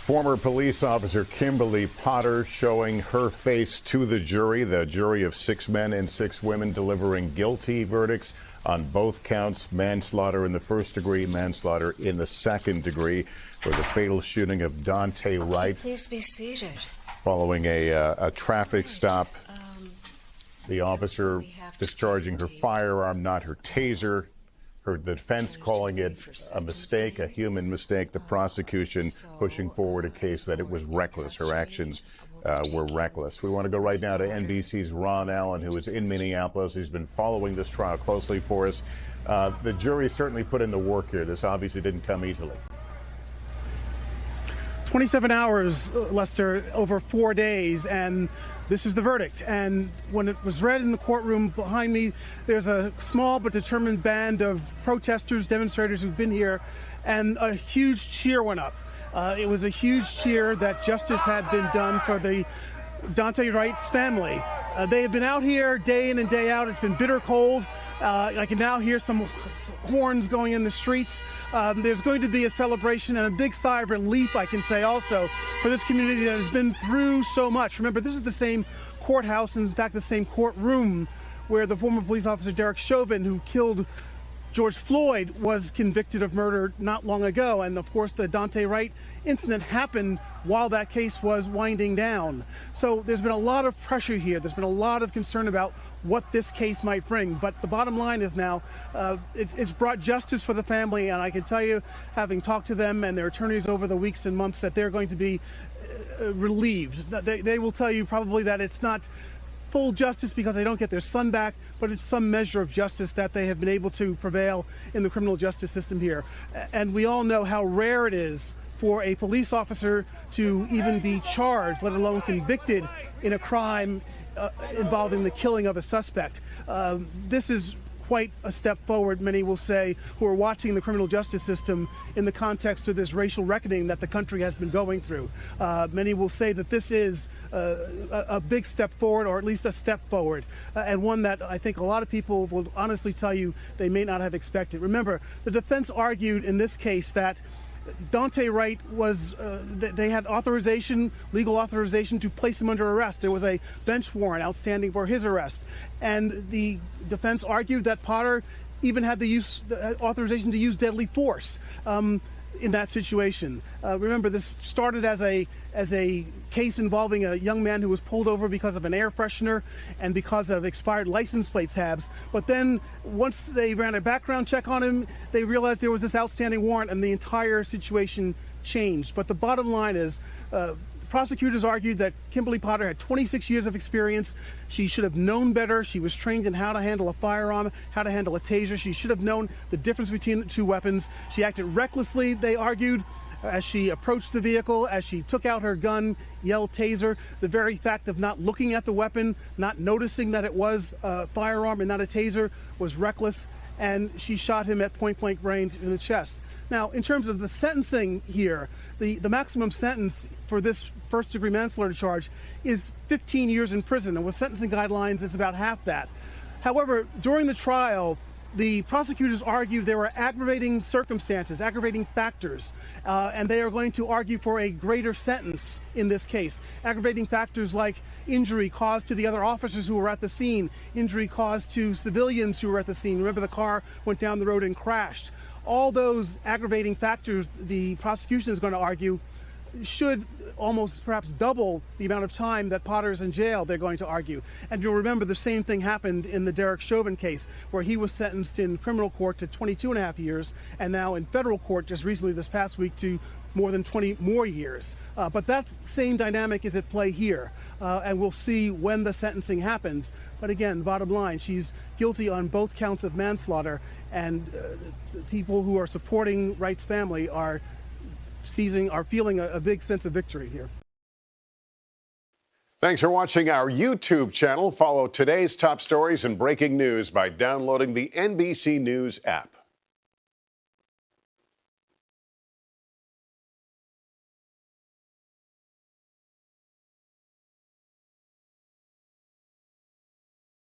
Former police officer Kimberly Potter showing her face to the jury of 6 men and 6 women delivering guilty verdicts on both counts, manslaughter in the first degree, manslaughter in the second degree for the fatal shooting of Daunte Wright. Please be seated. Following a traffic stop, the officer discharging her firearm, not her taser. The defense calling it a mistake, a human mistake. The prosecution pushing forward a case that it was reckless. Her actions were reckless. We want to go right now to NBC's Ron Allen, who is in Minneapolis. He's been following this trial closely for us. The jury certainly put in the work here. This obviously didn't come easily. 27 hours, Lester, over 4 days, and this is the verdict. And when it was read in the courtroom behind me, there's a small but determined band of protesters, demonstrators who've been here, and a huge cheer went up. It was a huge cheer that justice had been done for the Daunte Wright's family. They have been out here day in and day out. It's been bitter cold. I can now hear some horns going in the streets. There's going to be a celebration and a big sigh of relief, I can say also, for this community that has been through so much. Remember, this is the same courthouse, in fact, the same courtroom where the former police officer Derek Chauvin, who killed George Floyd, was convicted of murder not long ago. And of course, the Daunte Wright incident happened while that case was winding down. So there's been a lot of pressure here. There's been a lot of concern about what this case might bring. But the bottom line is now it's brought justice for the family. And I can tell you, having talked to them and their attorneys over the weeks and months, that they're going to be relieved. They will tell you probably that it's not full justice because they don't get their son back, but it's some measure of justice that they have been able to prevail in the criminal justice system here. And we all know how rare it is for a police officer to even be charged, let alone convicted in a crime involving the killing of a suspect. This is quite a step forward, many will say, who are watching the criminal justice system in the context of this racial reckoning that the country has been going through. Many will say that this is a big step forward, or at least a step forward, and one that I think a lot of people will honestly tell you they may not have expected. Remember, the defense argued in this case that Daunte Wright was, they had authorization, legal authorization to place him under arrest. There was a bench warrant outstanding for his arrest. And the defense argued that Potter even had the authorization to use deadly force in that situation. Remember, this started as a case involving a young man who was pulled over because of an air freshener and because of expired license plate tabs. But then once they ran a background check on him, they realized there was this outstanding warrant and the entire situation changed. But the bottom line is, prosecutors argued that Kimberly Potter had 26 years of experience. She should have known better. She was trained in how to handle a firearm, how to handle a taser. She should have known the difference between the two weapons. She acted recklessly, they argued, as she approached the vehicle, as she took out her gun, yelled taser. The very fact of not looking at the weapon, not noticing that it was a firearm and not a taser, was reckless, and she shot him at point-blank range in the chest. Now, in terms of the sentencing here, the maximum sentence for this first-degree manslaughter charge is 15 years in prison, and with sentencing guidelines, it's about half that. However, during the trial, the prosecutors argued there were aggravating circumstances, aggravating factors, and they are going to argue for a greater sentence in this case. Aggravating factors like injury caused to the other officers who were at the scene, injury caused to civilians who were at the scene. Remember, the car went down the road and crashed. All those aggravating factors, the prosecution is going to argue, should almost perhaps double the amount of time that Potter's in jail, they're going to argue. And you'll remember the same thing happened in the Derek Chauvin case, where he was sentenced in criminal court to 22.5 years, and now in federal court just recently this past week to more than 20 more years. But that same dynamic is at play here, and we'll see when the sentencing happens. But again, bottom line, she's guilty on both counts of manslaughter, and people who are supporting Wright's family are feeling a big sense of victory here. Thanks for watching our YouTube channel. Follow today's top stories and breaking news by downloading the NBC News app.